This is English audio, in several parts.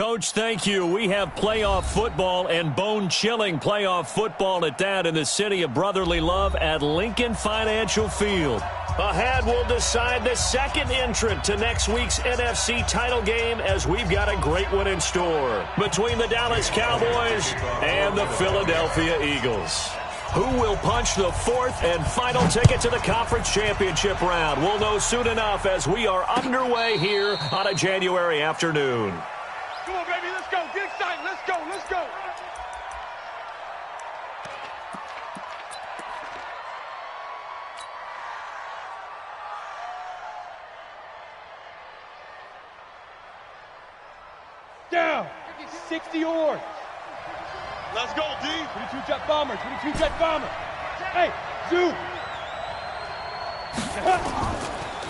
Coach. Thank you. We have playoff football and bone-chilling playoff football at that in the city of brotherly love at Lincoln Financial Field. Ahead, we'll decide the second entrant to next week's NFC title game as we've got a great one in store between the Dallas Cowboys and the Philadelphia Eagles. Who will punch the fourth and final ticket to the conference championship round? We'll know soon enough as we are underway here on a January afternoon. Come on, baby, let's go. Get excited. Let's go. Let's go. Down. 60 yards. Let's go, D. 22 jet bomber. 22 jet bomber. Hey, zoom.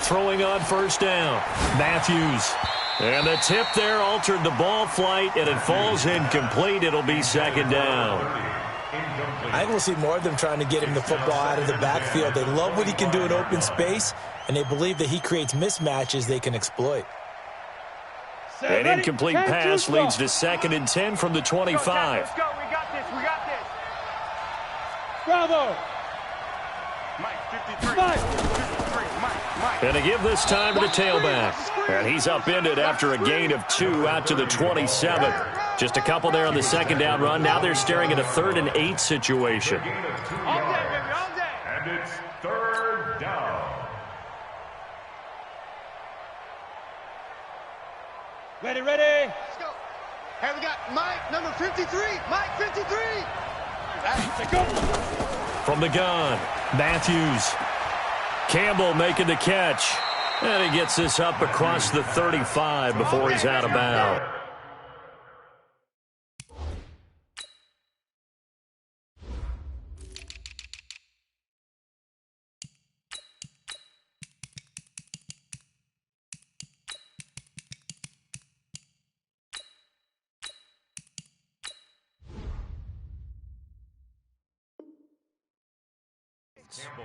Throwing on first down. Matthews. And the tip there altered the ball flight, and it falls incomplete. It'll be second down. I think we'll see more of them trying to get him the football out of the backfield. They love what he can do in open space, and they believe that he creates mismatches they can exploit. An incomplete pass leads to 2nd and 10 from the 25. Let's go. We got this. We got this. Bravo. Mike, 53. Mike. And to give this time to the tailback. And he's upended after a gain of 2 out to the 27. Just a couple there on the second down run. Now they're staring at a 3rd and 8 situation. All day, baby, all day. And it's 3rd down. Ready, ready. Let's go. Hey, we got Mike, number 53. Mike, 53. Let's go. From the gun, Matthews. Campbell making the catch. And he gets this up across the 35 before he's out of bounds.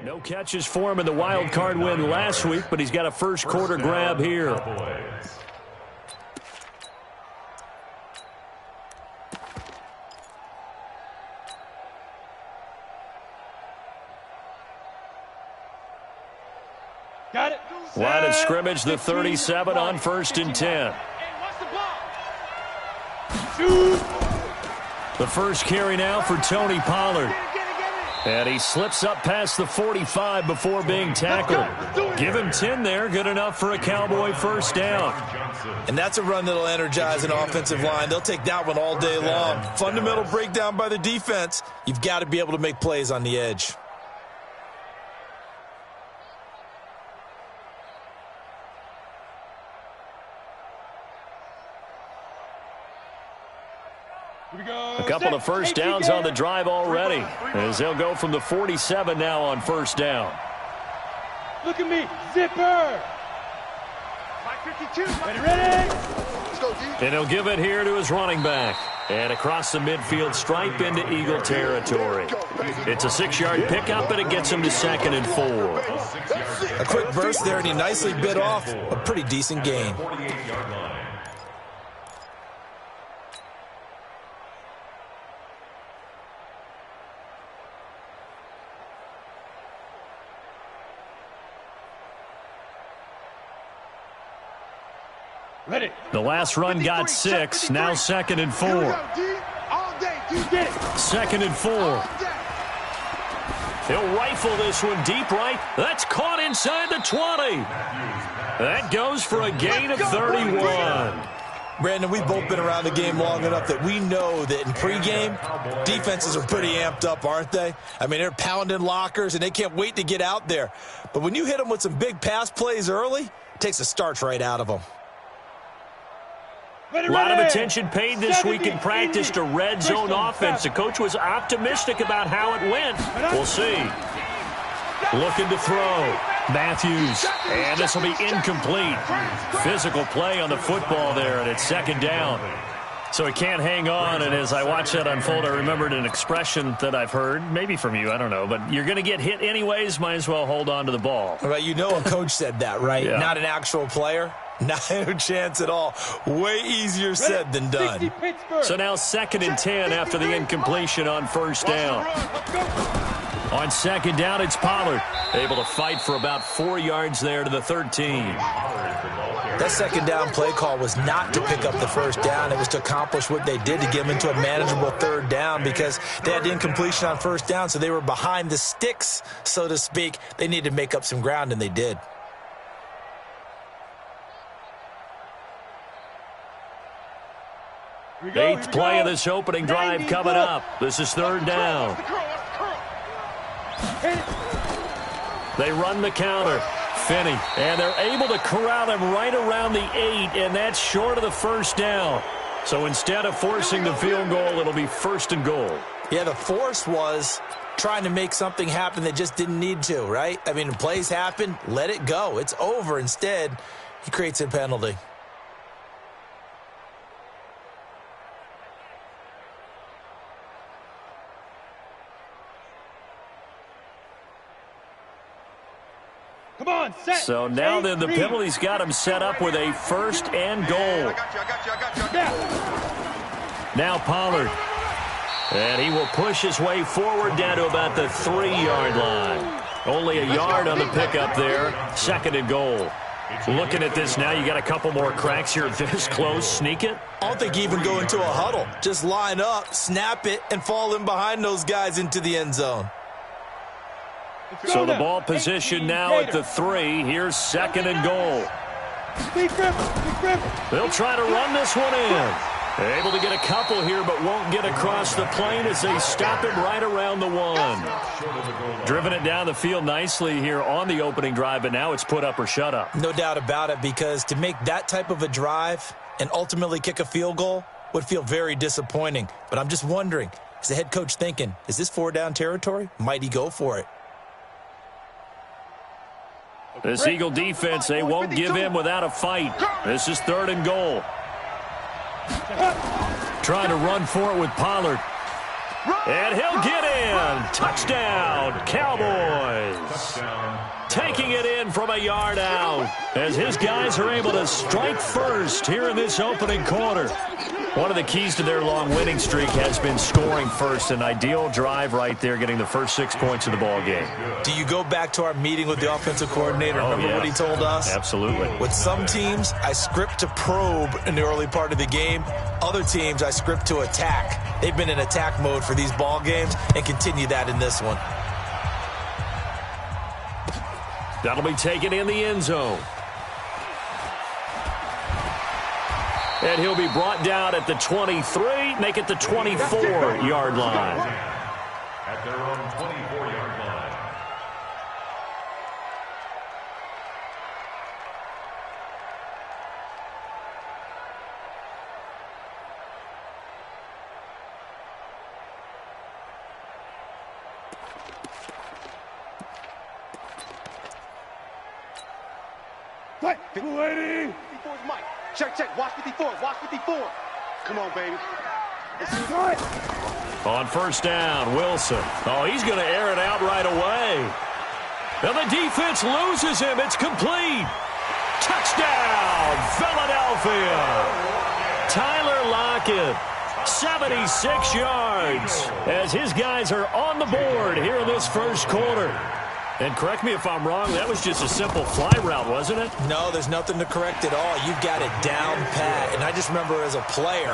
No catches for him in the wild card win last week, but he's got a first quarter grab here. Got it. Line of scrimmage, the 37 on 1st and 10. The first carry now for Tony Pollard. And he slips up past the 45 before being tackled. Give him 10 there, good enough for a Cowboy first down. And that's a run that'll energize an offensive line. They'll take that one all day long. Fundamental breakdown by the defense. You've got to be able to make plays on the edge. A couple of first downs on the drive already, as they'll go from the 47 now on first down. Look at me, zipper. 52. Ready, ready. Let's go, D. And he'll give it here to his running back. And across the midfield stripe into Eagle territory. It's a 6-yard pickup, and it gets him to 2nd and 4. A quick burst there, and he nicely bit off a pretty decent gain. Ready. The last run got 6, now 2nd and 4. 2nd and 4. He'll rifle this one deep right. That's caught inside the 20. That goes for a gain of 31. Brandon, we've both been around the game long enough that we know that in pregame, defenses are pretty amped up, aren't they? I mean, they're pounding lockers, and they can't wait to get out there. But when you hit them with some big pass plays early, it takes the starch right out of them. A lot of attention paid this week in practice to red zone offense. The coach was optimistic about how it went. We'll see. Looking to throw. Matthews. And this will be incomplete. Physical play on the football there, and it's 2nd down. So he can't hang on, and as I watched that unfold, I remembered an expression that I've heard, maybe from you, I don't know, but you're going to get hit anyways, might as well hold on to the ball. Well, you know a coach said that, right? Yeah. Not an actual player. No chance at all. Way easier said than done. So now 2nd and 10 after the incompletion on first down. On 2nd down, it's Pollard. Able to fight for about 4 yards there to the 13. That 2nd down play call was not to pick up the first down. It was to accomplish what they did to get them into a manageable 3rd down because they had the incompletion on first down, so they were behind the sticks, so to speak. They needed to make up some ground, and they did. Eighth play of this opening drive coming up. This is 3rd down. They run the counter. Finney, and they're able to corral him right around the 8, and that's short of the first down. So instead of forcing the field goal, it'll be 1st and goal. Yeah, the force was trying to make something happen that just didn't need to, right? I mean, plays happen, let it go. It's over. Instead, he creates a penalty. Come on, set. So now then the penalty's got him set up with a 1st and goal. Now Pollard. And he will push his way forward down to about the 3-yard line. Only a yard on the pickup there. 2nd and goal. Looking at this now, you got a couple more cracks here this close. Sneak it? I don't think you even go into a huddle. Just line up, snap it, and fall in behind those guys into the end zone. So the ball position now at the 3. Here's 2nd and goal. They'll try to run this one in. Able to get a couple here, but won't get across the plane as they stop him right around the 1. Driven it down the field nicely here on the opening drive, but now it's put up or shut up. No doubt about it, because to make that type of a drive and ultimately kick a field goal would feel very disappointing. But I'm just wondering, is the head coach thinking, is this 4-down territory? Might he go for it? This Eagle defense, they won't give in without a fight. This is 3rd and goal. Trying to run for it with Pollard. And he'll get in. Touchdown, Cowboys. Taking it in from a yard out as his guys are able to strike first here in this opening quarter. One of the keys to their long winning streak has been scoring first. An ideal drive right there, getting the first 6 points of the ball game. Do you go back to our meeting with the offensive coordinator? Remember what he told us? Absolutely. With some teams, I script to probe in the early part of the game. Other teams, I script to attack. They've been in attack mode for these ball games and continue that in this one. That'll be taken in the end zone. And he'll be brought down at the 23, make it the 24-yard line. At their own 24-yard line. Fight, 280. 54's Mike. Check. Watch 54. Watch 54. Come on, baby. On first down, Wilson. Oh, he's going to air it out right away. And the defense loses him. It's complete. Touchdown, Philadelphia. Tyler Lockett, 76 yards, as his guys are on the board here in this first quarter. And correct me if I'm wrong, that was just a simple fly route, wasn't it? No, there's nothing to correct at all. You've got it down pat. And I just remember as a player,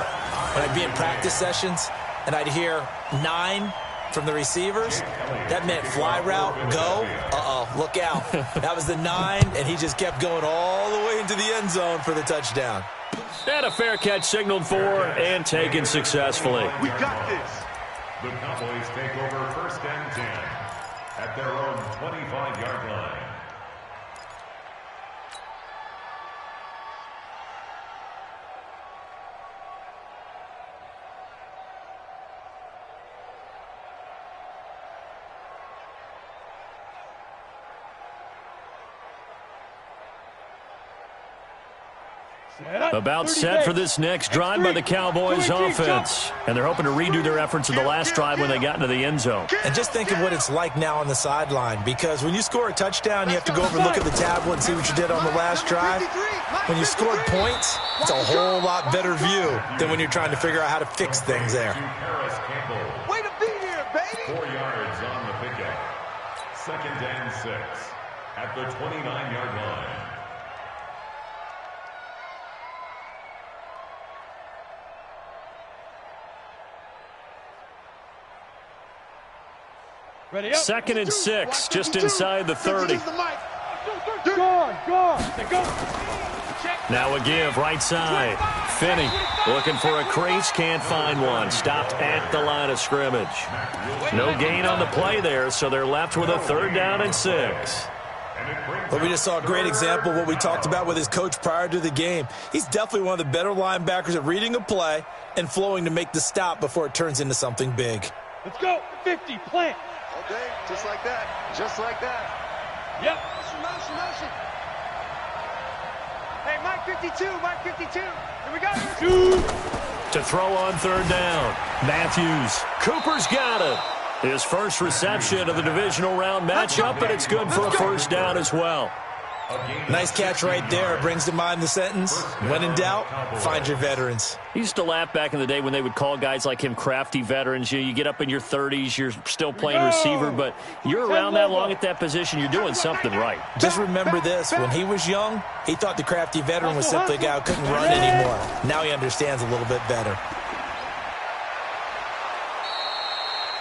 when I'd be in practice sessions and I'd hear 9 from the receivers, that meant fly route, go. Look out. That was the 9, and he just kept going all the way into the end zone for the touchdown. And a fair catch signaled for and taken successfully. We got this. The Cowboys take over 1st and 10 at their own 25-yard line. About set for this next drive by the Cowboys offense. And they're hoping to redo their efforts in the last drive when they got into the end zone. And just think of what it's like now on the sideline, because when you score a touchdown, you have to go over and look at the tablet and see what you did on the last drive. when you scored points, it's a whole lot better view than when you're trying to figure out how to fix things there. Way to be here, baby! 4 yards on the pickup. 2nd and 6 at the 29-yard line. Ready up. 2nd and 6, just inside the 30. Now a give, right side. Finney looking for a crease, can't find one. Stopped at the line of scrimmage. No gain on the play there, so they're left with a 3rd down and 6. Well, we just saw a great example of what we talked about with his coach prior to the game. He's definitely one of the better linebackers at reading a play and flowing to make the stop before it turns into something big. Let's go. 50, plant. Okay, just like that. Just like that. Yep. Motion. Hey, Mike 52, Mike 52. Here we go. To throw on 3rd down. Matthews. Cooper's got it. His first reception of the divisional round matchup, and it's good for a 1st down as well. Nice catch right there. Brings to mind the sentence, when in doubt, find your veterans. He used to laugh back in the day when they would call guys like him crafty veterans. You get up in your 30s, you're still playing receiver, but you're around that long at that position, you're doing something right. Just remember this, when he was young, he thought the crafty veteran was simply a guy who couldn't run anymore. Now he understands a little bit better.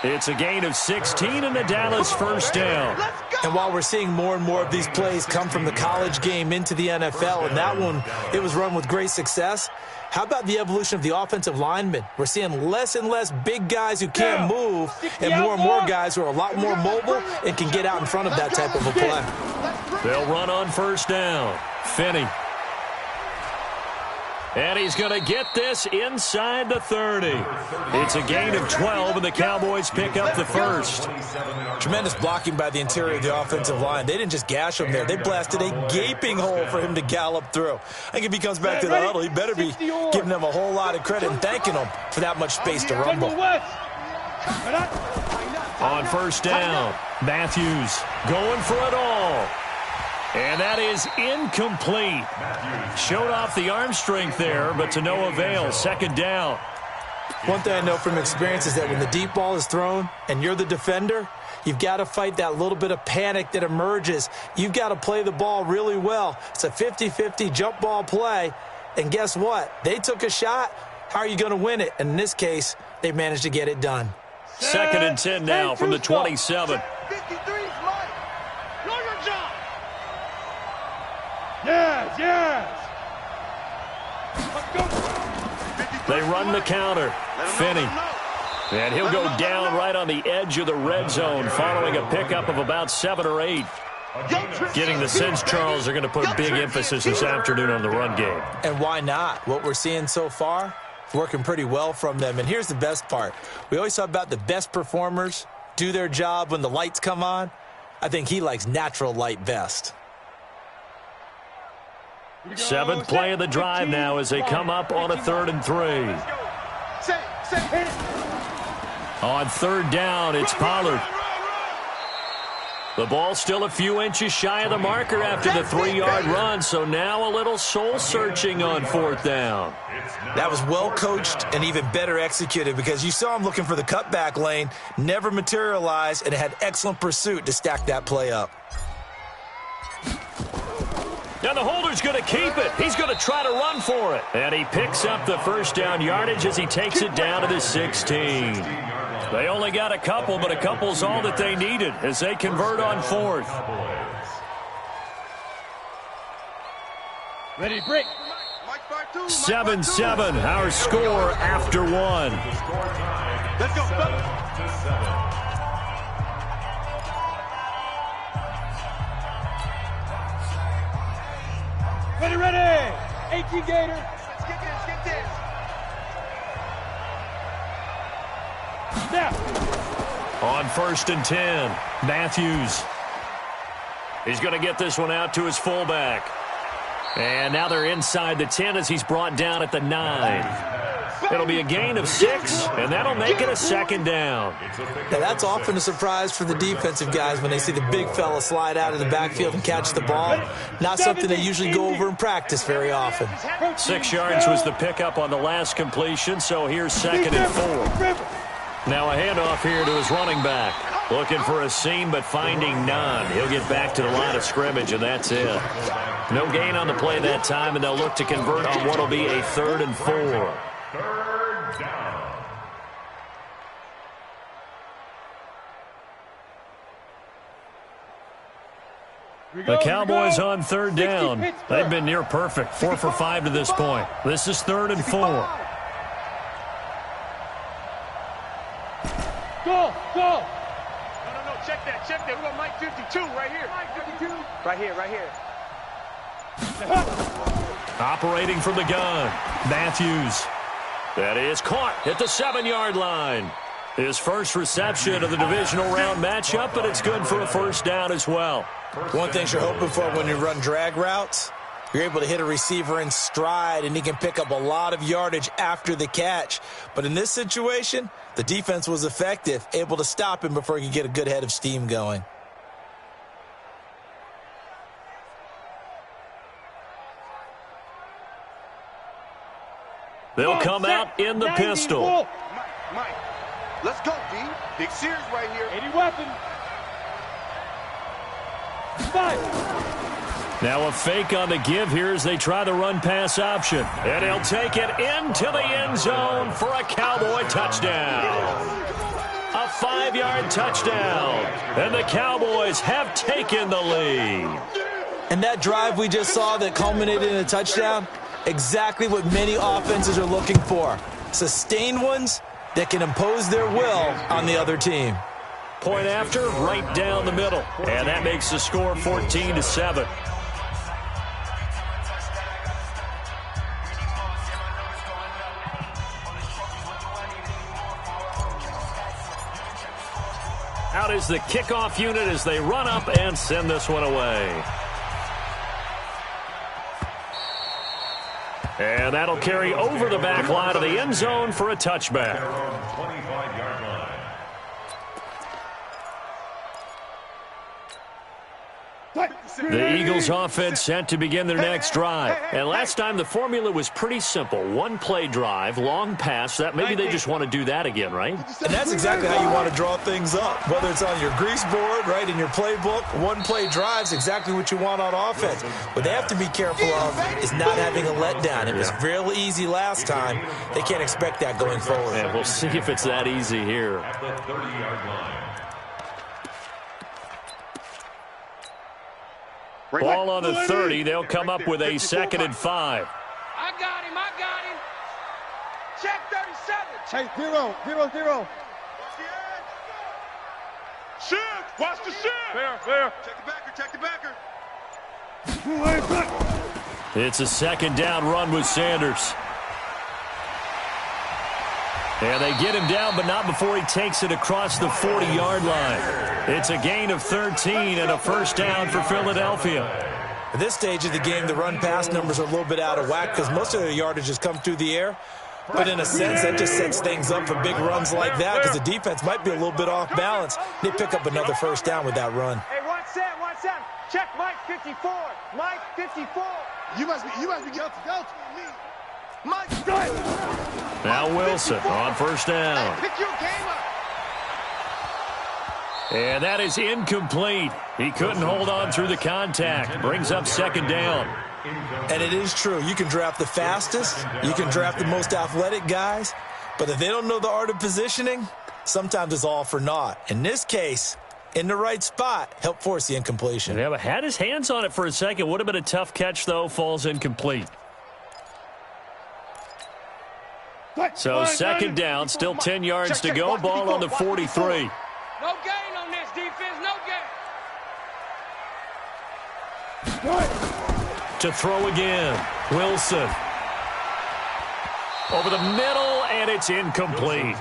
It's a gain of 16 and the Dallas 1st down. And while we're seeing more and more of these plays come from the college game into the NFL, and that one, it was run with great success, how about the evolution of the offensive linemen? We're seeing less and less big guys who can't move and more guys who are a lot more mobile and can get out in front of that type of a play. They'll run on 1st down. Finney. And he's going to get this inside the 30. It's a gain of 12, and the Cowboys pick up the 1st. Tremendous blocking by the interior of the offensive line. They didn't just gash him there. They blasted a gaping hole for him to gallop through. I think if he comes back to the huddle, he better be giving them a whole lot of credit and thanking them for that much space to rumble. On 1st down, Matthews going for it all. And that is incomplete. Showed off the arm strength there, but to no avail. 2nd down. One thing I know from experience is that when the deep ball is thrown and you're the defender, you've got to fight that little bit of panic that emerges. You've got to play the ball really well. It's a 50-50 jump ball play. And guess what? They took a shot. How are you going to win it? And in this case, they managed to get it done. 2nd and 10 now from the 27. 53 is mine. Know your job. Yes. They run the counter. Finney. And he'll go down right on the edge of the red zone following a pickup of about 7 or 8. Getting the sense, Charles, are going to put big emphasis this afternoon on the run game. And why not? What we're seeing so far, working pretty well from them. And here's the best part. We always talk about the best performers do their job when the lights come on. I think he likes natural light best. 7th play of the drive now as they come up on a 3rd and 3. On 3rd down, it's Pollard. The ball still a few inches shy of the marker after the 3-yard run, so now a little soul-searching on 4th down. That was well coached and even better executed because you saw him looking for the cutback lane, never materialized, and had excellent pursuit to stack that play up. Now the holder's going to keep it. He's going to try to run for it. And he picks up the 1st down yardage as he takes it down to the 16. They only got a couple, but a couple's all that they needed as they convert on 4th. Ready, break. 7-7, our score after 1. Let's go. Ready. 18 Gator. Let's get this. Now. On 1st and 10, Matthews. He's going to get this one out to his fullback. And now they're inside the 10 as he's brought down at the 9. It'll be a gain of 6, and that'll make it a second down. Now, that's often a surprise for the defensive guys when they see the big fella slide out of the backfield and catch the ball. Not something they usually go over in practice very often. 6 yards was the pickup on the last completion, so here's 2nd and 4. Now a handoff here to his running back. Looking for a seam, but finding none. He'll get back to the line of scrimmage, and that's it. No gain on the play that time, and they'll look to convert on what will be a 3rd and 4. 3rd down. The Cowboys on 3rd down. They've been near perfect, 4 for 5 to this point. This is 3rd and 4. Go! No, check that. We got Mike 52 right here. Mike 52. Right here. Operating from the gun, Matthews. That is caught at the 7-yard line. His first reception of the divisional round matchup, but it's good for a 1st down as well. One thing you're hoping for when you run drag routes, you're able to hit a receiver in stride, and he can pick up a lot of yardage after the catch. But in this situation, the defense was effective, able to stop him before he could get a good head of steam going. They'll come out in the pistol. Mike, let's go, D. Big Sears right here. 80 weapon. 5. Now a fake on the give here as they try the run-pass option. And he'll take it into the end zone for a Cowboy touchdown. A 5-yard touchdown. And the Cowboys have taken the lead. And that drive we just saw that culminated in a touchdown, exactly what many offenses are looking for. Sustained ones that can impose their will on the other team. Point after, right down the middle. And that makes the score 14-7. Out is the kickoff unit as they run up and send this one away. And that'll carry over the back line of the end zone for a touchback. 25-yard line. The Eagles offense set to begin their next drive. And last time the formula was pretty simple. 1-play drive, long pass. That maybe they just want to do that again, right? And that's exactly how you want to draw things up. Whether it's on your grease board, right, in your playbook, 1-play drive's exactly what you want on offense. What they have to be careful of is not having a letdown. It was real easy last time. They can't expect that going forward. And we'll see if it's that easy here. At the 30-yard line. Ball on the 30. They'll come up with a 2nd and 5. I got him. Check 37. Hey, 0. Shift. Watch the shift. Clear. Check the backer. It's a 2nd down run with Sanders. And they get him down, but not before he takes it across the 40-yard line. It's a gain of 13 and a 1st down for Philadelphia. At this stage of the game, the run-pass numbers are a little bit out of whack because most of their yardage has come through the air. But in a sense, that just sets things up for big runs like that because the defense might be a little bit off balance. They pick up another 1st down with that run. Hey, 1 7. Check Mike 54. Mike 54. You must be guilty. Mike. Now Wilson on 1st down. Pick your game up. And that is incomplete. He couldn't hold on through the contact. Brings up 2nd down. And it is true. You can draft the fastest. You can draft the most athletic guys. But if they don't know the art of positioning, sometimes it's all for naught. In this case, in the right spot, help force the incompletion. Yeah, but had his hands on it for a second. Would have been a tough catch, though. Falls incomplete. So 2nd down, still 10 yards to go. Ball on the 43. No gain on this defense, no gain. To throw again, Wilson. Over the middle, and it's incomplete.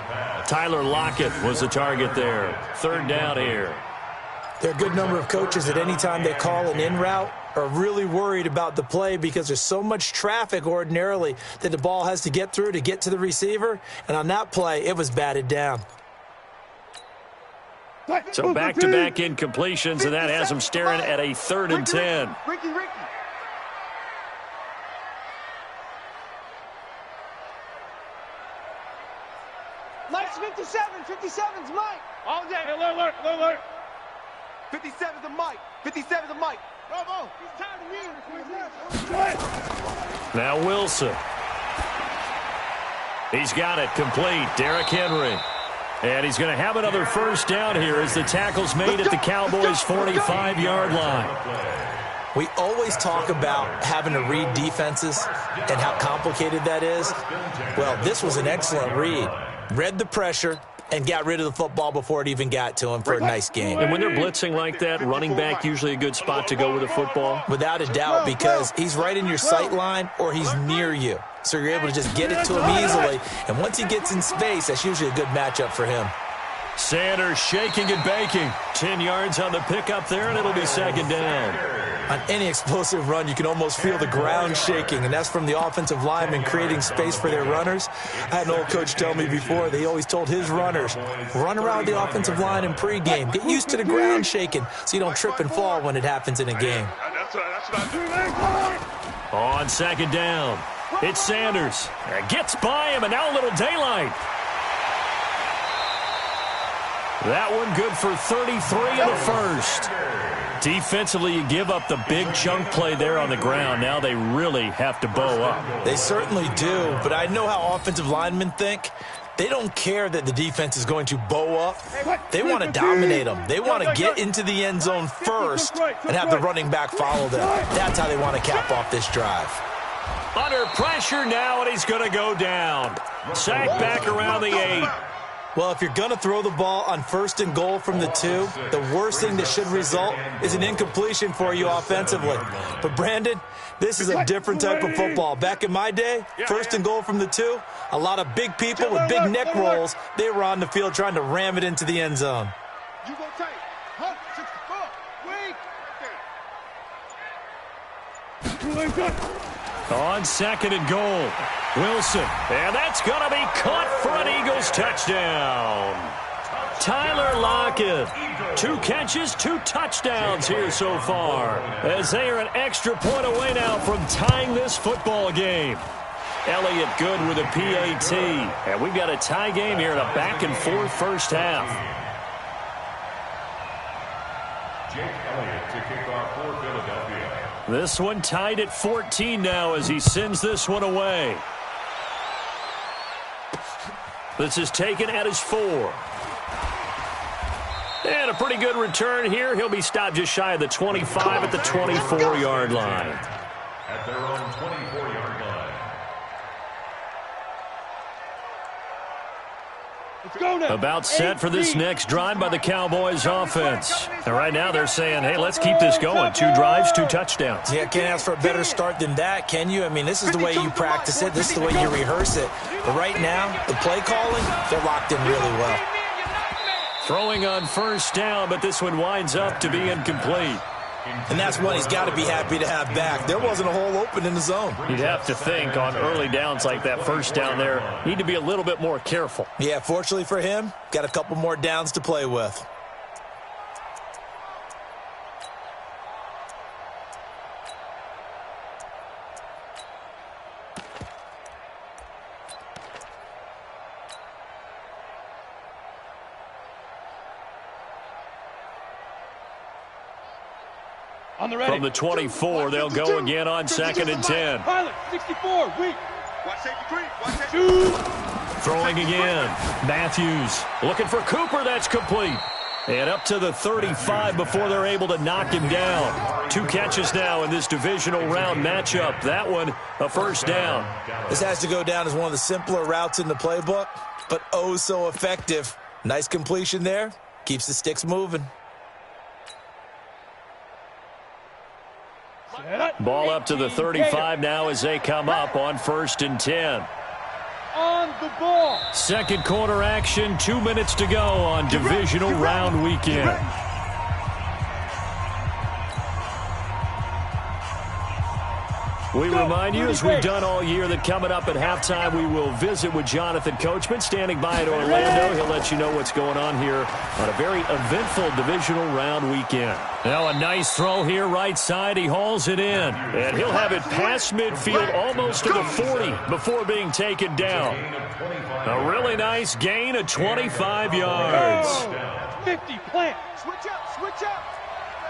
Tyler Lockett was the target there. 3rd down here. There are a good number of coaches that any time they call an in route are really worried about the play because there's so much traffic ordinarily that the ball has to get through to get to the receiver. And on that play, it was batted down. So back-to-back incompletions, and that has him staring at a 3rd and 10. Ricky. Mike's 57. 57's Mike. All day. Alert. 57's a Mike. 57's a Mike. Bravo. He's tired of me. Now Wilson. He's got it complete. Derrick Henry. And he's going to have another first down here as the tackle's made at the Cowboys' 45-yard line. We always talk about having to read defenses and how complicated that is. Well, this was an excellent read. Read the pressure and got rid of the football before it even got to him for a nice game. And when they're blitzing like that, running back usually a good spot to go with the football? Without a doubt, because he's right in your sight line or he's near you. So you're able to just get it to him easily. And once he gets in space, that's usually a good matchup for him. Sanders shaking and baking. 10 yards on the pickup there, and it'll be 2nd down. On any explosive run, you can almost feel the ground shaking, and that's from the offensive linemen creating space for their runners. I had an old coach tell me before, they always told his runners, run around the offensive line in pregame. Get used to the ground shaking so you don't trip and fall when it happens in a game. On 2nd down, it's Sanders. Gets by him, and now a little daylight. That one good for 33 in the first. Defensively, you give up the big chunk play there on the ground. Now they really have to bow up. They certainly do, but I know how offensive linemen think. They don't care that the defense is going to bow up. They want to dominate them. They want to get into the end zone first and have the running back follow them. That's how they want to cap off this drive. Under pressure now, and he's going to go down. Sacked back around the 8. Well, if you're going to throw the ball on 1st and goal from the 2, the worst thing that should result is an incompletion for you offensively. But, Brandon, this is a different type of football. Back in my day, 1st and goal from the 2, a lot of big people with big neck rolls, they were on the field trying to ram it into the end zone. You go tight. 64. Wait. On 2nd and goal, Wilson. And that's going to be caught for an Eagles touchdown. Tyler Lockett. 2 catches, 2 touchdowns here so far, as they are an extra point away now from tying this football game. Elliott good with a PAT. And we've got a tie game here in a back-and-forth first half. Jake Elliott to kick off for Philadelphia. This one tied at 14 now as he sends this one away. This is taken at his 4. And a pretty good return here. He'll be stopped just shy of the 25 at the 24-yard line. At their own 24-yard line. About set for this next drive by the Cowboys offense. And right now they're saying, hey, let's keep this going. 2 drives, 2 touchdowns. Yeah, can't ask for a better start than that, can you? I mean, this is the way you practice it. This is the way you rehearse it. But right now, the play calling, they're locked in really well. Throwing on 1st down, but this one winds up to be incomplete. And that's one he's got to be happy to have back. There wasn't a hole open in the zone. You'd have to think on early downs like that 1st down there, need to be a little bit more careful. Yeah, fortunately for him, got a couple more downs to play with. From the 24, they'll go again on 2nd and 10. Pilot, 64, weak. Watch safety 3. Watch safety 2. Throwing again. Matthews looking for Cooper. That's complete. And up to the 35 before they're able to knock him down. 2 catches now in this divisional round matchup. That one, a 1st down. This has to go down as one of the simpler routes in the playbook, but oh so effective. Nice completion there. Keeps the sticks moving. Ball up to the 35 now as they come up on 1st and 10. On the ball. 2nd quarter action, 2 minutes to go on divisional round weekend. We remind you, as we've done all year, that coming up at halftime, we will visit with Jonathan Coachman, standing by in Orlando. He'll let you know what's going on here on a very eventful divisional round weekend. Now a nice throw here, right side. He hauls it in, and he'll have it past midfield, almost to the 40, before being taken down. A really nice gain of 25 yards. 50, plant. Switch up, switch up.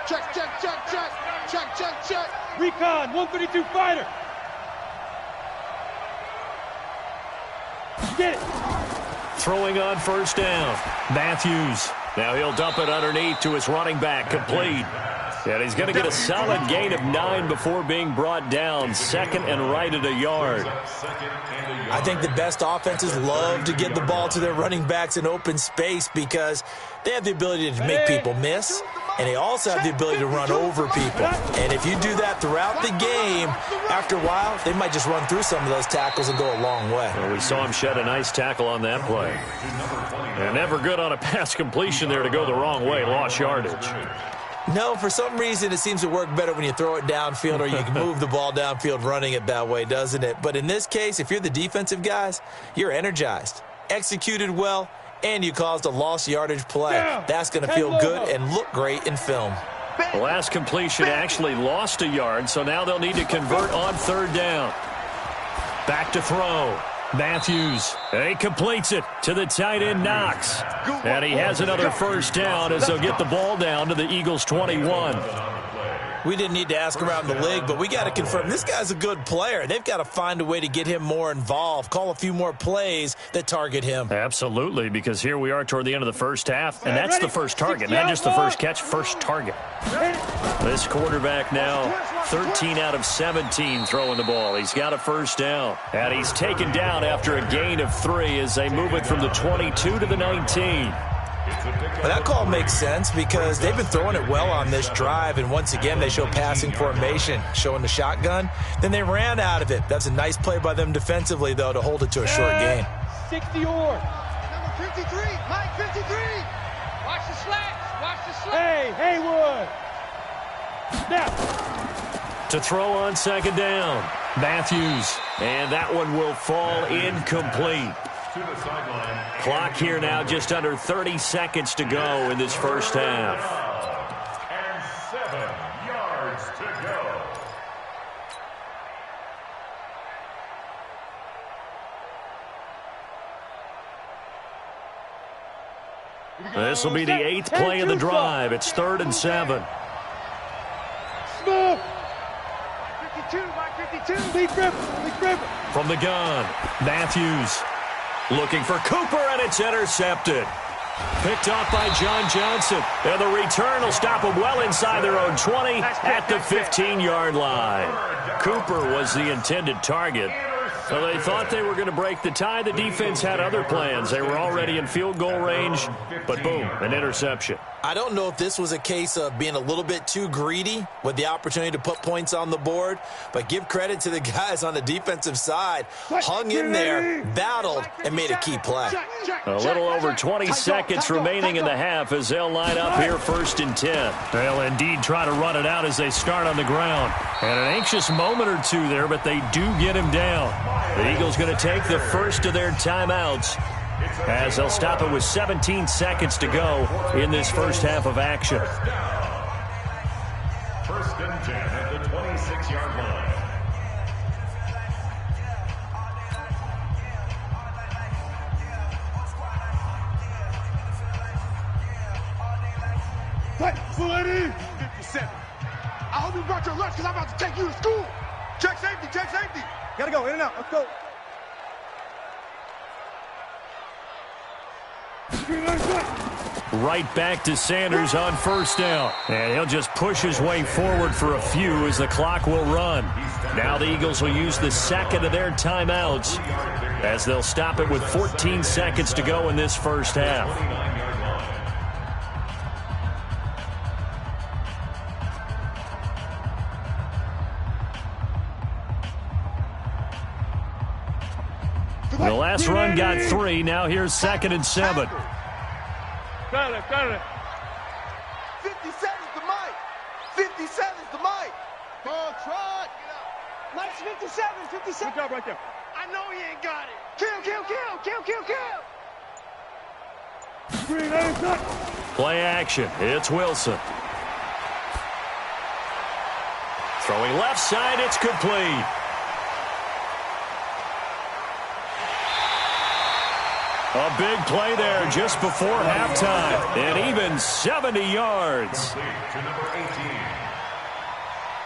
Check, check, check, check. Check, check, check. Recon, 132 fighter. Get it. Throwing on first down. Matthews. Now he'll dump it underneath to his running back, complete. And he's going to get a solid gain of 9 before being brought down. Second and right at a yard. I think the best offenses love to get the ball to their running backs in open space because they have the ability to make people miss, and they also have the ability to run over people. And if you do that throughout the game, after a while, they might just run through some of those tackles and go a long way. Well, we saw him shed a nice tackle on that play. And never good on a pass completion there to go the wrong way. Lost yardage. No, for some reason, it seems to work better when you throw it downfield or you can move the ball downfield running it that way, doesn't it? But in this case, if you're the defensive guys, you're energized, executed well, and you caused a lost yardage play. That's going to feel good and look great in film. The last completion actually lost a yard, so now they'll need to convert on third down. Back to throw. Matthews, he completes it to the tight end, Knox. And he has another first down as they'll get the ball down to the Eagles' 21. We didn't need to ask around the league, but we got to confirm this guy's a good player. They've got to find a way to get him more involved, call a few more plays that target him. Absolutely, because here we are toward the end of the first half, and that's the first target, not just the first catch, first target. This quarterback now 13 out of 17 throwing the ball. He's got a first down, and he's taken down after a gain of 3 as they move it from the 22 to the 19. Well, that call makes sense because they've been throwing it well on this drive, and once again they show passing formation, showing the shotgun. Then they ran out of it. That's a nice play by them defensively, though, to hold it to a short gain. 60 or. Number 53, Mike 53. Watch the slats, watch the slats. Hey, Haywood. Now. To throw on second down, Matthews, and that one will fall incomplete. Clock here now, just under 30 seconds to go in this first half. And 7 yards to go. This will be the 8th play of the drive. It's 3rd and 7. Smooth. 52, Mike 52. Lee Griffin. From the gun, Matthews. Looking for Cooper, and it's intercepted. Picked off by John Johnson. And the return will stop them well inside their own 20 at the 15-yard line. Cooper was the intended target. So they thought they were going to break the tie. The defense had other plans. They were already in field goal range, but boom, an interception. I don't know if this was a case of being a little bit too greedy with the opportunity to put points on the board, but give credit to the guys on the defensive side. Hung in there, battled, and made a key play. A little over 20 seconds remaining in the half as they'll line up here 1st and 10. They'll indeed try to run it out as they start on the ground. And an anxious moment or two there, but they do get him down. The Eagles going to take the first of their timeouts as they'll stop it with 17 seconds to go in this first half of action. 1st and 10 at the 26-yard line. What? 57. I hope you brought your lunch because I'm about to take you to school. Check safety, check safety. Gotta go, in and out. Let's go. Right back to Sanders on first down. And he'll just push his way forward for a few as the clock will run. Now the Eagles will use the 2nd of their timeouts as they'll stop it with 14 seconds to go in this first half. The last run got 3. Now here's 2nd and 7. Got it. 57's the mic. 57's the mic. Ball trot. Nice Lights 57, 57. Good job right there. I know he ain't got it. Kill, kill, kill, kill, kill, kill. Play action. It's Wilson. Throwing left side. It's complete. A big play there just before halftime. And even 70 yards. To number 18.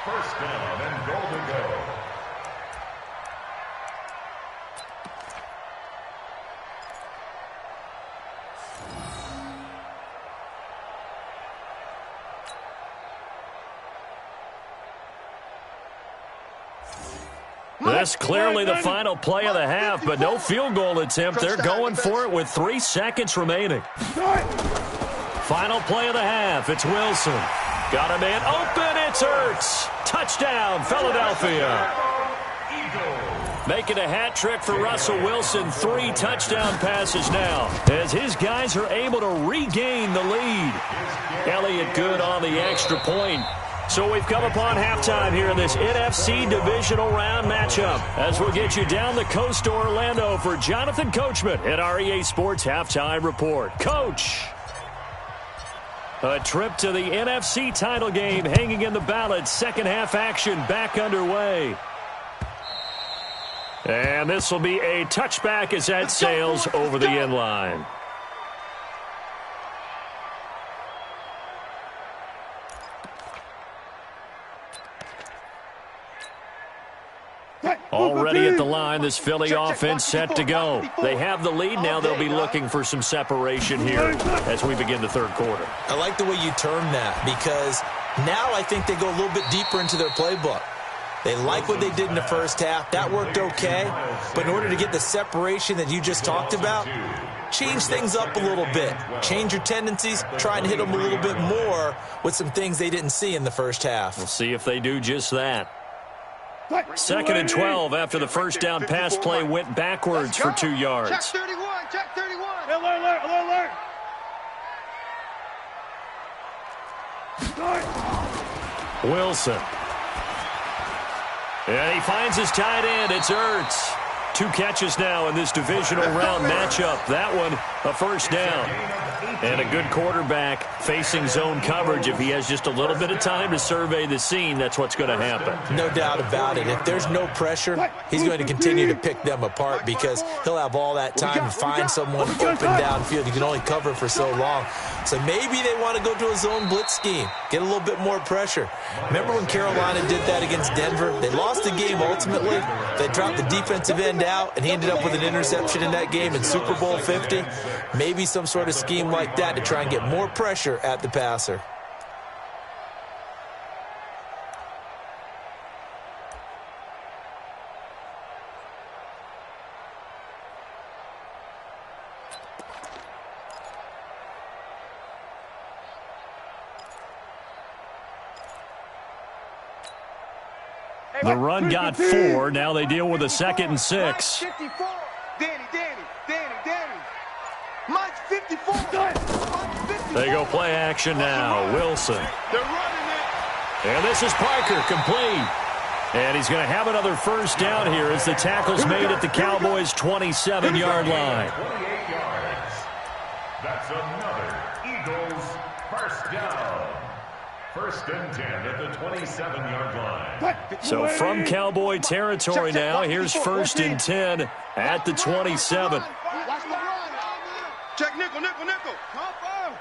First down and goal to go. This clearly the final play of the half, but no field goal attempt. They're going for it with 3 seconds remaining. Final play of the half. It's Wilson. Got a man open. It's Ertz. Touchdown, Philadelphia. Making a hat trick for Russell Wilson. 3 touchdown passes now as his guys are able to regain the lead. Elliott good on the extra point. So we've come upon halftime here in this NFC Divisional Round matchup as we'll get you down the coast to Orlando for Jonathan Coachman at our EA Sports Halftime Report. Coach! A trip to the NFC title game hanging in the balance. Second half action back underway. And this will be a touchback as that sails over the end line. Already at the line, this Philly offense set to go. They have the lead. Now they'll be looking for some separation here as we begin the third quarter. I like the way you term that because now I think they go a little bit deeper into their playbook. They like what they did in the first half. That worked okay. But in order to get the separation that you just talked about, change things up a little bit. Change your tendencies. Try and hit them a little bit more with some things they didn't see in the first half. We'll see if they do just that. 2nd and 12 after the first down pass play went backwards for 2 yards. Check 31, check 31. Alert. Wilson. And he finds his tight end. It's Ertz. 2 catches now in this divisional round matchup. That one, a first down. And a good quarterback facing zone coverage. If he has just a little bit of time to survey the scene, that's what's going to happen. No doubt about it. If there's no pressure, he's going to continue to pick them apart because he'll have all that time to find someone open downfield. You can only cover for so long. So maybe they want to go to a zone blitz scheme, get a little bit more pressure. Remember when Carolina did that against Denver? They lost the game ultimately. They dropped the defensive end out, and he ended up with an interception in that game in Super Bowl 50. Maybe some sort of scheme like that to try and get more pressure at the passer. The run got 4. Now they deal with a 2nd and 6. 54. Danny. Mike 54. They go play action now. Wilson. They're running it. And this is Parker, complete. And he's going to have another first down here as the tackle's made at the Cowboys' 27-yard line. 28 yards. That's another Eagles first down. 1st and 10 at the 27-yard line. So from Cowboy territory now, here's 1st and 10 at the 27. Check nickel. Confirm.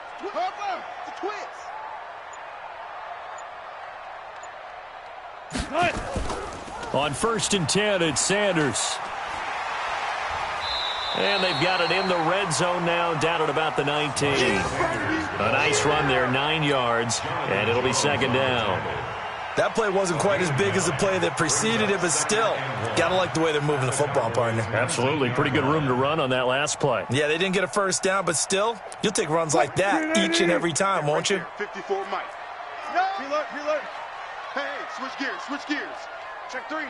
The twins. On 1st and 10, it's Sanders. And they've got it in the red zone now, down at about the 19. A nice run there, 9 yards, and it'll be 2nd down. That play wasn't quite as big as the play that preceded it, but still, gotta like the way they're moving the football, partner. Absolutely. Pretty good room to run on that last play. Yeah, they didn't get a first down, but still, you'll take runs like that each and every time, won't you? 54 Mike. No. Reload. Hey, switch gears. Check three.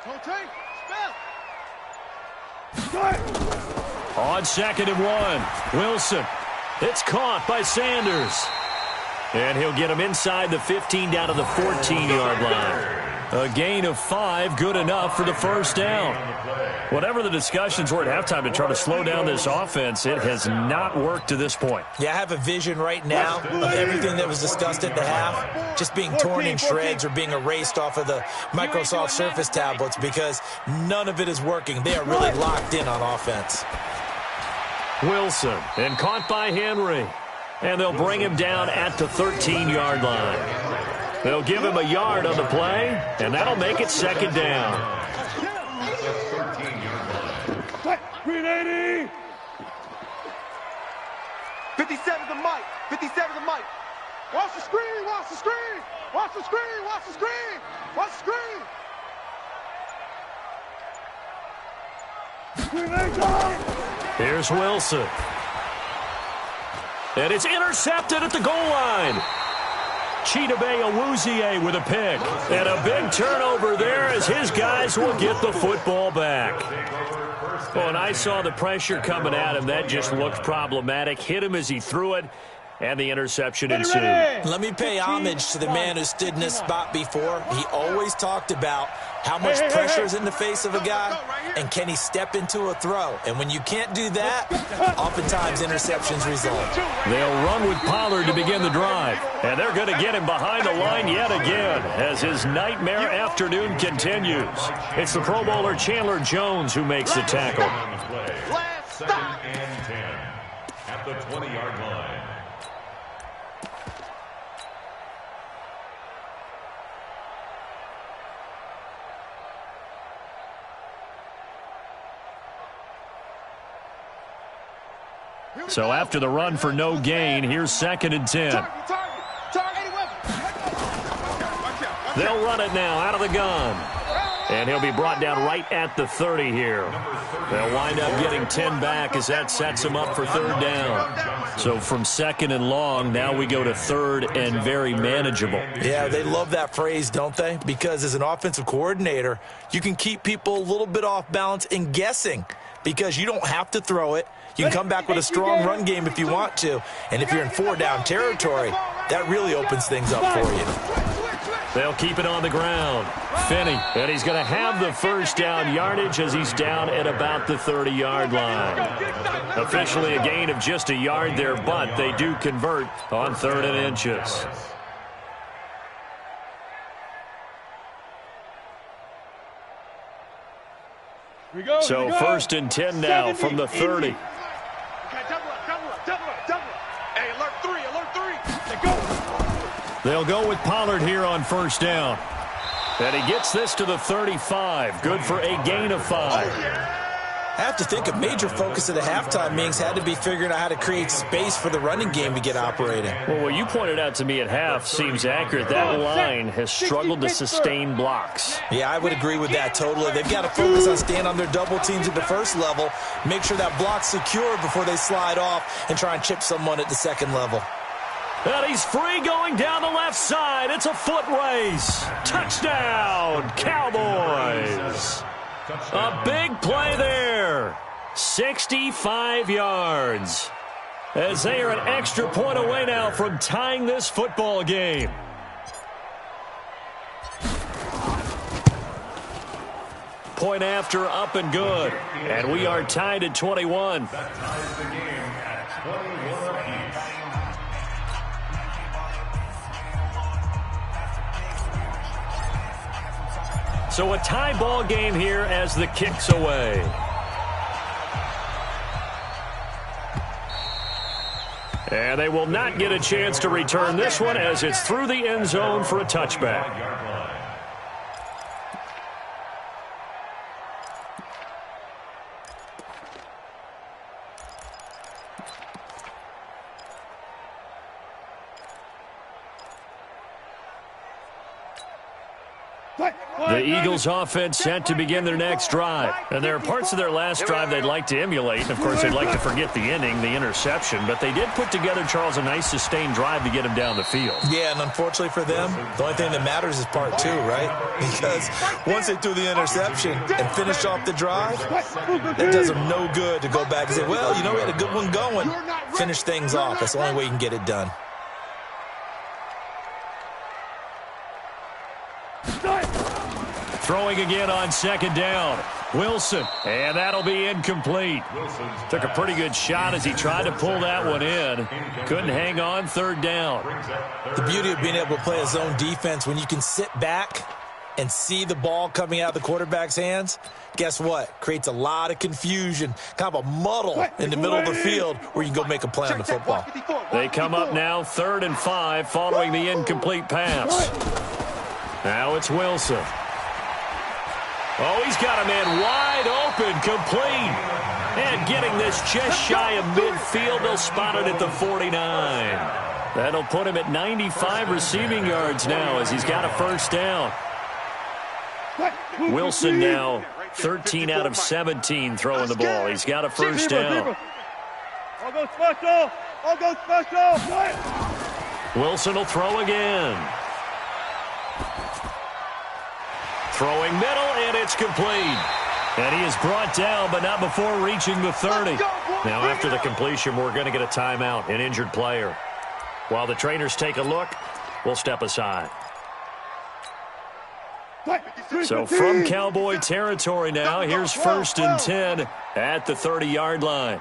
Don't take. Spell. On 2nd and 1, Wilson. It's caught by Sanders. And he'll get him inside the 15 down to the 14-yard line. A gain of 5, good enough for the first down. Whatever the discussions were at halftime to try to slow down this offense, it has not worked to this point. Yeah, I have a vision right now of everything that was discussed at the half just being torn in shreds or being erased off of the Microsoft Surface tablets because none of it is working. They are really locked in on offense. Wilson, and caught by Henry. And they'll bring him down at the 13-yard line. They'll give him a yard on the play, and that'll make it second down. 380. 57 to Mike. 57 to Mike. Watch the screen. Watch the screen. Watch the screen. Watch the screen. Watch the screen. Here's Wilson. And it's intercepted at the goal line. Chidobe Awuzie with a pick. And a big turnover there as his guys will get the football back. Oh, and I saw the pressure coming at him. That just looked problematic. Hit him as he threw it, and the interception ensued. Let me pay homage to the man who stood in this spot before. He always talked about how much pressure is in the face of a guy, and can he step into a throw? And when you can't do that, oftentimes interceptions result. They'll run with Pollard to begin the drive, and they're going to get him behind the line yet again as his nightmare afternoon continues. It's the Pro Bowler Chandler Jones who makes the tackle. Second and 10 at the 20-yard line. So after the run for no gain, here's second and 10. They'll run it now out of the gun. And he'll be brought down right at the 30 here. They'll wind up getting 10 back as that sets them up for third down. So from second and long, now we go to third and very manageable. Yeah, they love that phrase, don't they? Because as an offensive coordinator, you can keep people a little bit off balance and guessing because you don't have to throw it. You can come back with a strong run game if you want to. And if you're in four-down territory, that really opens things up for you. They'll keep it on the ground. Finney, and he's going to have the first down yardage as he's down at about the 30-yard line. Officially a gain of just a yard there, but they do convert on 3rd and inches. So 1st and 10 now from the 30. Hey, alert 3. They'll go with Pollard here on first down. And he gets this to the 35. Good for a gain of 5. I have to think a major focus of the halftime meetings had to be figuring out how to create space for the running game to get operating. Well, what you pointed out to me at half seems accurate. That line has struggled to sustain blocks. Yeah, I would agree with that totally. They've got to focus on staying on their double teams at the first level, make sure that block's secure before they slide off and try and chip someone at the second level. And he's free going down the left side. It's a foot race. Touchdown, Cowboys. A big play there. 65 yards. As they are an extra point away now from tying this football game. Point after, up and good. And we are tied at 21. That ties the game at 21 apiece. So a tie ball game here as the kick's away. And they will not get a chance to return this one as it's through the end zone for a touchback. The Eagles offense set to begin their next drive. And there are parts of their last drive they'd like to emulate. And of course, they'd like to forget the ending, the interception. But they did put together, Charles, a nice sustained drive to get him down the field. Yeah, and unfortunately for them, the only thing that matters is part 2, right? Because once they threw the interception and finished off the drive, that does them no good to go back and say, well, you know, we had a good one going. Finish things off. That's the only way you can get it done. Throwing again on second down. Wilson, and that'll be incomplete. Took a pretty good shot as he tried to pull that one in. Couldn't hang on, third down. The beauty of being able to play a zone defense, when you can sit back and see the ball coming out of the quarterback's hands, guess what? Creates a lot of confusion, kind of a muddle in the middle of the field where you can go make a play on the football. They come up now 3rd and 5 following the incomplete pass. Now it's Wilson. Oh, he's got a man wide open, complete. And getting this just shy of midfield, they'll spot it at the 49. That'll put him at 95 receiving yards now as he's got a first down. Wilson now 13 out of 17 throwing the ball. He's got a first down. I'll go special. I'll go special. Wilson will throw again. Throwing middle, and it's complete. And he is brought down, but not before reaching the 30. Now, after the completion, we're going to get a timeout, an injured player. While the trainers take a look, we'll step aside. So from Cowboy territory now, here's 1st and 10 at the 30-yard line.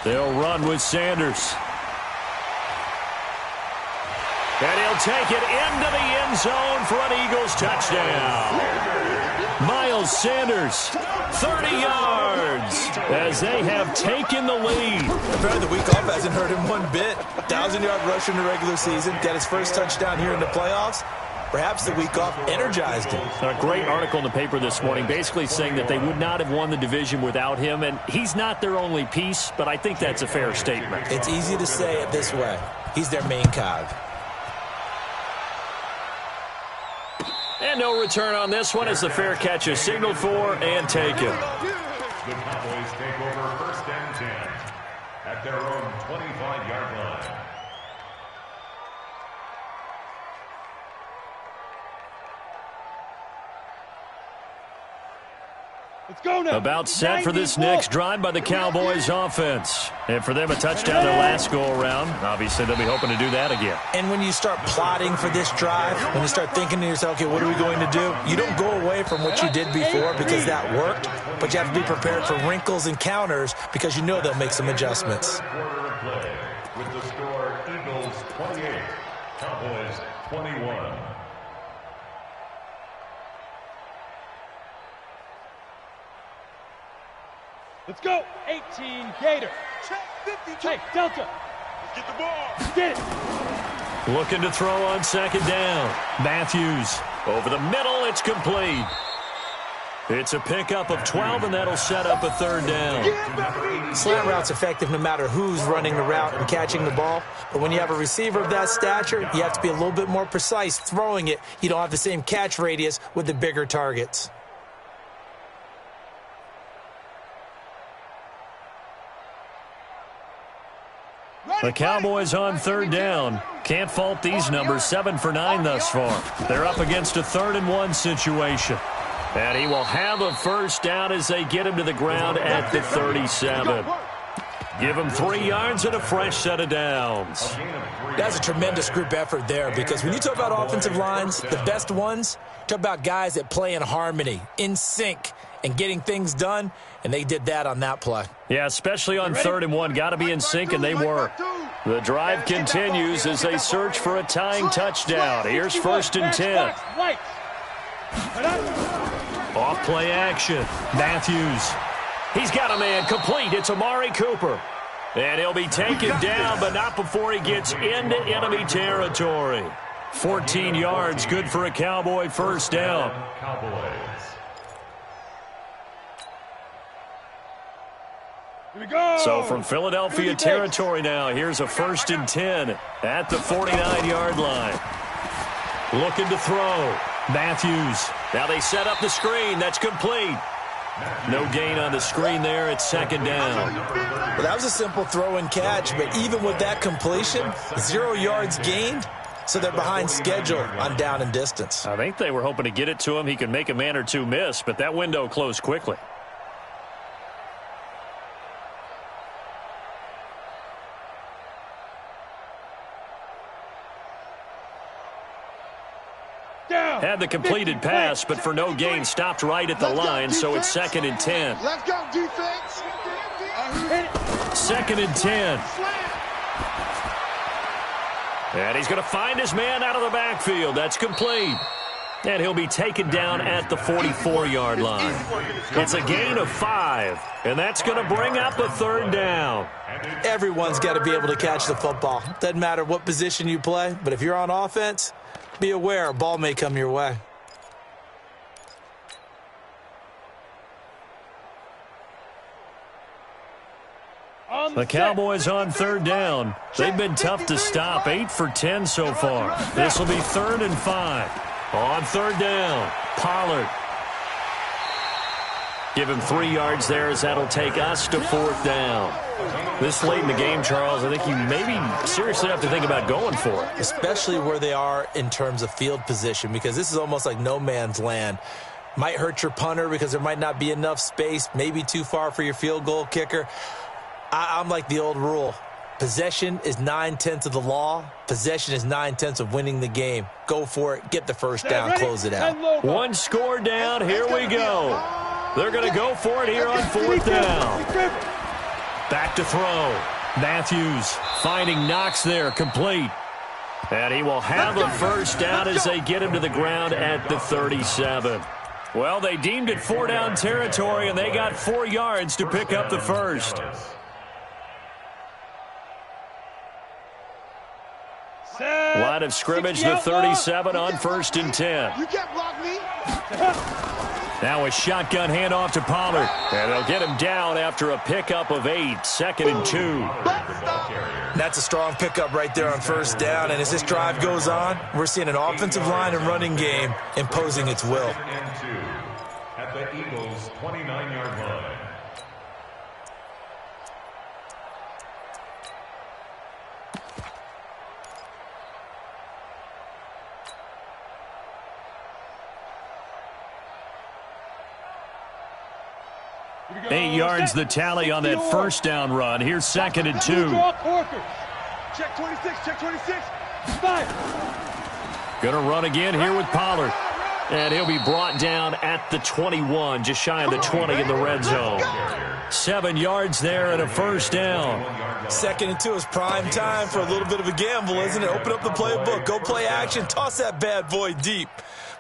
They'll run with Sanders. And he'll take it into the end zone for an Eagles touchdown. Miles Sanders, 30 yards, as they have taken the lead. Apparently the week off hasn't hurt him one bit. 1,000-yard rush in the regular season. Got his first touchdown here in the playoffs. Perhaps the week off energized him. A great article in the paper this morning basically saying that they would not have won the division without him. And he's not their only piece, but I think that's a fair statement. It's easy to say it this way. He's their main cog. And no return on this one as the fair catch is signaled for and taken. The Cowboys take over 1st and 10 at their own 25-yard line. Let's go now. About set for this next drive by the Cowboys offense. And for them, a touchdown their last go-around. Obviously, they'll be hoping to do that again. And when you start plotting for this drive, when you start thinking to yourself, okay, what are we going to do? You don't go away from what you did before because that worked, but you have to be prepared for wrinkles and counters because you know they'll make some adjustments. With the score, Eagles 28, Cowboys 21. Let's go. 18 Gator. Check 50. Hey, Delta. Let's get the ball. Get it. Looking to throw on second down. Matthews over the middle. It's complete. It's a pickup of 12, and that'll set up a 3rd down. Slant route's effective no matter who's running the route and catching the ball. But when you have a receiver of that stature, you have to be a little bit more precise throwing it. You don't have the same catch radius with the bigger targets. The Cowboys on 3rd down. Can't fault these numbers. 7 for 9 thus far. They're up against a 3rd and 1 situation. And he will have a first down as they get him to the ground at the 37. Give him 3 yards and a fresh set of downs. That's a tremendous group effort there because when you talk about offensive lines, the best ones, talk about guys that play in harmony, in sync, and getting things done, and they did that on that play. Yeah, especially on 3rd and 1. Got to be in sync, and they were. The drive continues as they search for a tying touchdown. Here's 1st and 10. Off play action. Matthews. He's got a man complete. It's Amari Cooper. And he'll be taken down, but not before he gets into enemy territory. 14 yards, good for a Cowboy first down. Cowboys. Here we go. So from Philadelphia territory now, here's a 1st and 10 at the 49-yard line. Looking to throw. Matthews. Now they set up the screen. That's complete. No gain on the screen there. It's 2nd down. Well, that was a simple throw and catch, but even with that completion, 0 yards gained, so they're behind schedule on down and distance. I think they were hoping to get it to him. He could make a man or two miss, but that window closed quickly. Down. Had the completed pass, but for no gain, stopped right at the line, so it's 2nd and 10. Let's go, defense. 2nd and 10. And he's going to find his man out of the backfield. That's complete. And he'll be taken down at the 44-yard line. It's a gain of 5, and that's going to bring up a 3rd down. Everyone's got to be able to catch the football. Doesn't matter what position you play, but if you're on offense, be aware a ball may come your way. The Cowboys on 3rd down. They've been tough to stop. 8 for 10 so far. This will be 3rd and 5. On 3rd down, Pollard. Give him 3 yards there as that'll take us to 4th down. This late in the game, Charles, I think you maybe seriously have to think about going for it. Especially where they are in terms of field position, because this is almost like no man's land. Might hurt your punter because there might not be enough space, maybe too far for your field goal kicker. I'm like the old rule. Possession is 9/10 of the law. Possession is 9/10 of winning the game. Go for it. Get the first down. Close it out. 1 score down. Here we go. They're going to go for it here on 4th down. Back to throw. Matthews finding Knox there. Complete. And he will have a first down as they get him to the ground at the 37. Well, they deemed it 4-down territory, and they got 4 yards to pick up the first. Line of scrimmage, the 37 on 1st and 10. You can't block me. Now a shotgun handoff to Pollard. And they'll get him down after a pickup of 8. 2nd and 2. That's a strong pickup right there on 1st down. And as this drive goes on, we're seeing an offensive line and running game imposing its will. At the Eagles' 29-yard line. Eight yards the tally on that 1st down run. Here's 2nd and 2. Check 26, check 26. Gonna run again here with Pollard. And he'll be brought down at the 21, just shy of the 20 in the red zone. 7 yards there and a first down. 2nd and 2 is prime time for a little bit of a gamble, isn't it? Open up the playbook, go play action, toss that bad boy deep.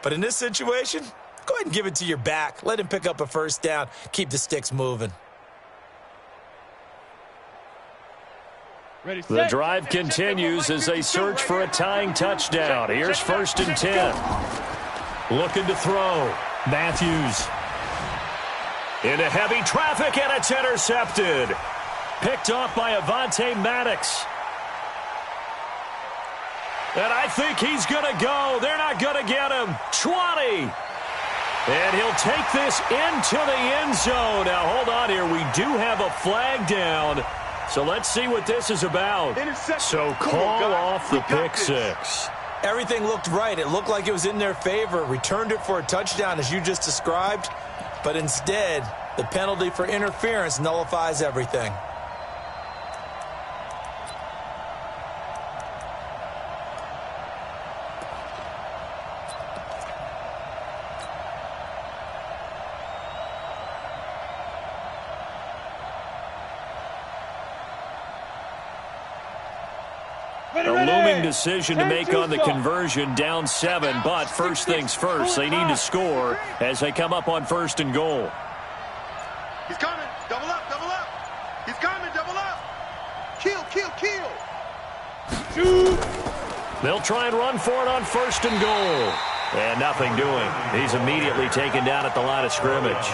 But in this situation, go ahead and give it to your back. Let him pick up a first down. Keep the sticks moving. The drive continues as they search for a tying touchdown. Here's 1st and 10. Looking to throw. Matthews. Into heavy traffic, and it's intercepted. Picked off by Avonte Maddox. And I think he's going to go. They're not going to get him. 20. And he'll take this into the end zone. Now, hold on here. We do have a flag down. So let's see what this is about. So call off the pick six. Everything looked right. It looked like it was in their favor. Returned it for a touchdown, as you just described. But instead, the penalty for interference nullifies everything. A looming decision to make on the conversion, down 7, but first things first, they need to score as they come up on 1st and goal. He's coming, double up, he's coming, double up, kill, They'll try and run for it on 1st and goal, and nothing doing. He's immediately taken down at the line of scrimmage.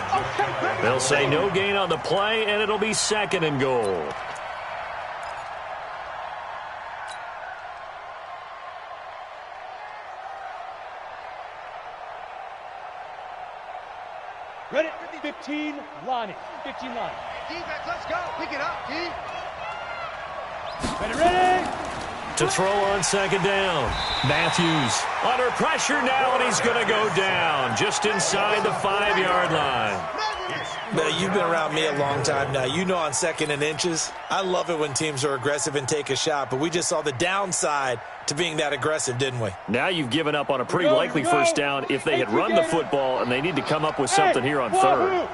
They'll say no gain on the play, and it'll be 2nd and goal. Ready? 15, Lonnie. 15, Lonnie. Defense, let's go. Pick it up, D. Ready? To throw on 2nd down. Matthews under pressure now, and he's going to go down just inside the 5-yard line. You've been around me a long time now. You know on 2nd and inches, I love it when teams are aggressive and take a shot, but we just saw the downside to being that aggressive, didn't we? Now you've given up on a pretty likely first down if they had run the football, and they need to come up with something here on 3rd.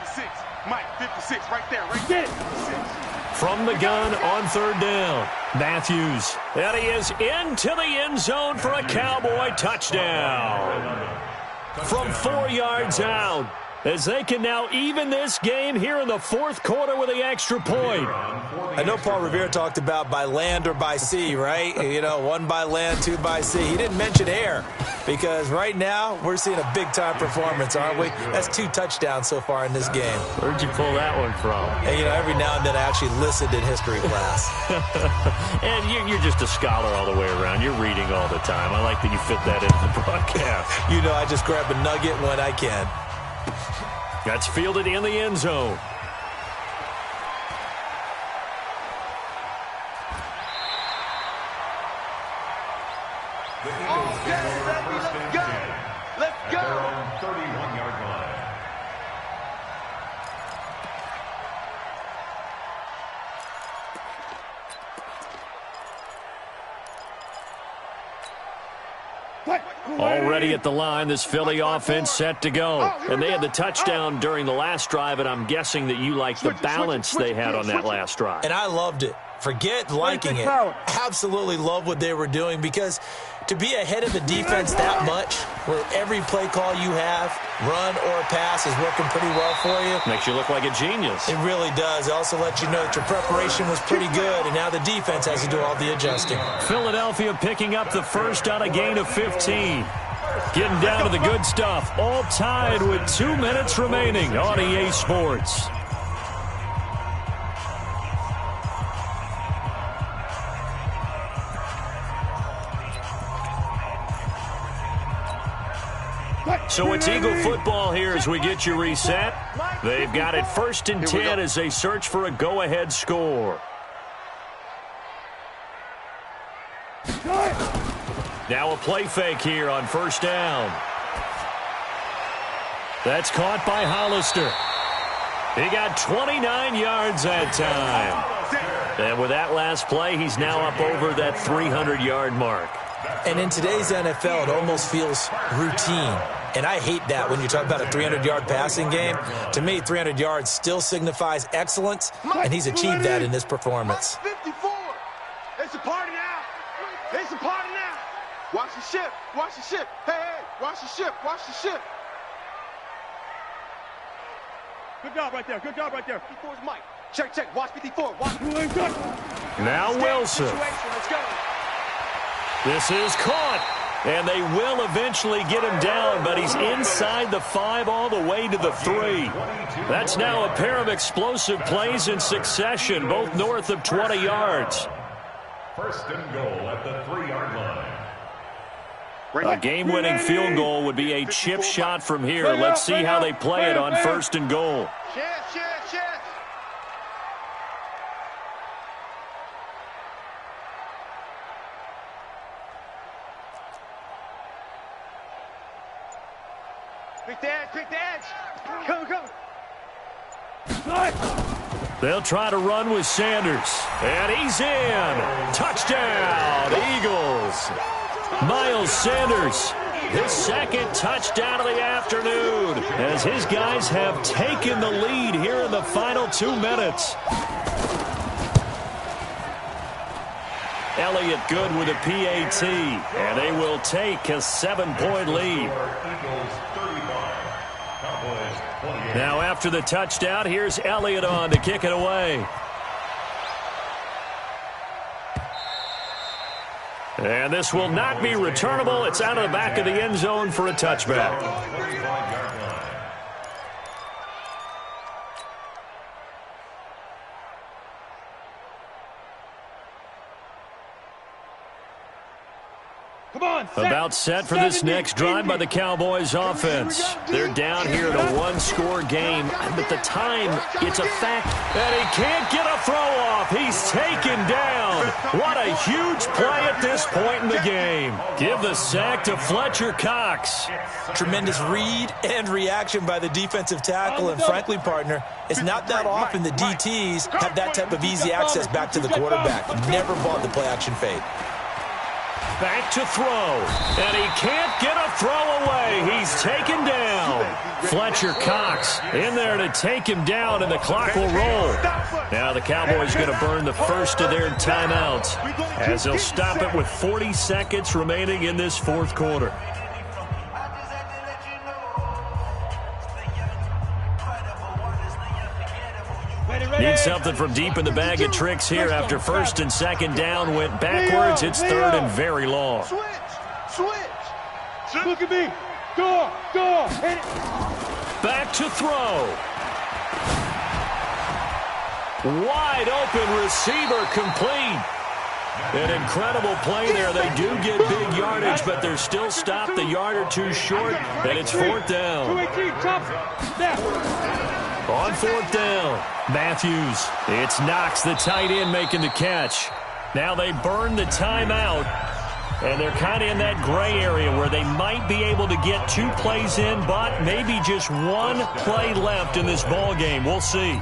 56, Mike, 56, right there, right there. 56. From the gun on 3rd down, Matthews. And he is into the end zone for a Cowboy touchdown. From 4 yards out, as they can now even this game here in the 4th quarter with the extra point. I know Paul Revere talked about by land or by sea, right? You know, 1 by land, 2 by sea. He didn't mention air because right now we're seeing a big-time performance, aren't we? That's 2 touchdowns so far in this game. Where'd you pull that one from? And, you know, every now and then I actually listened in history class. And you're just a scholar all the way around. You're reading all the time. I like that you fit that into the broadcast. You know, I just grab a nugget when I can. That's fielded in the end zone. Let's go. 31-yard line. Already at the line, this Philly offense set to go. And they had the touchdown during the last drive, and I'm guessing that you like the balance they had on that last drive. And I loved it. Forget liking it. Absolutely love what they were doing because to be ahead of the defense that much, where every play call you have, run or pass, is working pretty well for you. Makes you look like a genius. It really does. It also lets you know that your preparation was pretty good, and now the defense has to do all the adjusting. Philadelphia picking up the first on a gain of 15. Getting down to the good stuff. All tied with 2 minutes remaining on EA Sports. So it's Eagle football here as we get you reset. They've got it 1st and 10 as they search for a go-ahead score. Now a play fake here on 1st down. That's caught by Hollister. He got 29 yards that time. And with that last play, he's now up over that 300-yard mark. And in today's NFL, it almost feels routine. And I hate that when you talk about a 300-yard passing game. To me, 300 yards still signifies excellence, and he's achieved that in this performance. 54. It's a party now. It's a party now. Watch the ship. Watch the ship. Hey, hey, watch the ship. Watch the ship. Good job right there. Good job right there. 54 is Mike. Check, check. Watch 54. Watch. Now Wilson. Let's go. This is caught. And they will eventually get him down, but he's inside the 5 all the way to the 3. That's now a pair of explosive plays in succession, both north of 20 yards. 1st and goal at the 3-yard line. A game-winning field goal would be a chip shot from here. Let's see how they play it on 1st and goal. Chance. Pick the edge. Come. They'll try to run with Sanders. And he's in. Touchdown, Eagles. Miles Sanders, his 2nd touchdown of the afternoon, as his guys have taken the lead here in the final 2 minutes. Elliott good with a PAT, and they will take a 7-point lead. Now after the touchdown, here's Elliott on to kick it away. And this will not be returnable. It's out of the back of the end zone for a touchback. About set for this next drive by the Cowboys offense. They're down here at a one-score game, but the time, it's a fact. And he can't get a throw-off. He's taken down. What a huge play at this point in the game. Give the sack to Fletcher Cox. Tremendous read and reaction by the defensive tackle, and frankly, partner, it's not that often the DTs have that type of easy access back to the quarterback. Never bought the play-action fade. Back to throw, and he can't get a throw away. He's taken down. Fletcher Cox in there to take him down, and the clock will roll. Now the Cowboys going to burn the first of their timeouts as they'll stop it with 40 seconds remaining in this fourth quarter. Need something from deep in the bag of tricks here after first and second down went backwards. It's third and very long. Switch. Look at me. Go. Hit it. Back to throw. Wide open receiver complete. An incredible play there. They do get big yardage, but they're still stopped a yard or two short, and it's fourth down. 218, chop. On fourth down, Matthews. It's Knox, the tight end, making the catch. Now they burn the timeout, and they're kind of in that gray area where they might be able to get 2 plays in, but maybe just 1 play left in this ball game. We'll see.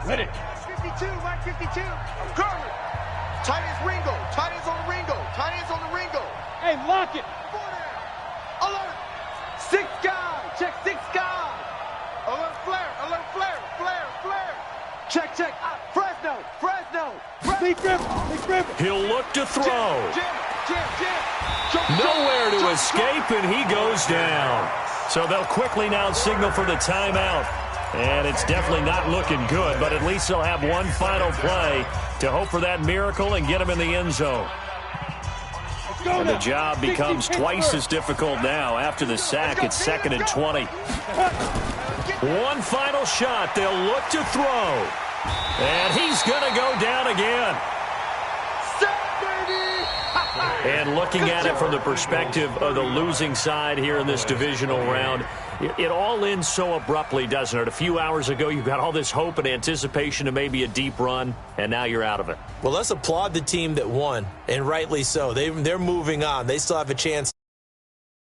Ready. 52, Mike 52. Curry. Tight ends Ringo. Tight ends on the Ringo. Tight ends on the Ringo. Hey, lock it. 4 down. Alert. 6 guys. Check 6 guys. Alert flare. Check. Fresno. Big grip. He'll look to throw. Jam. Nowhere to escape, and he goes down. So they'll quickly now signal for the timeout. And it's definitely not looking good, but at least they'll have one final play to hope for that miracle and get him in the end zone. And the job becomes twice as difficult now. After the sack, it's 2nd and 20. One final shot. They'll look to throw. And he's going to go down again. And looking at it from the perspective of the losing side here in this divisional round, it all ends so abruptly, doesn't it? A few hours ago, you got all this hope and anticipation of maybe a deep run, and now you're out of it. Well, let's applaud the team that won, and rightly so. They're moving on. They still have a chance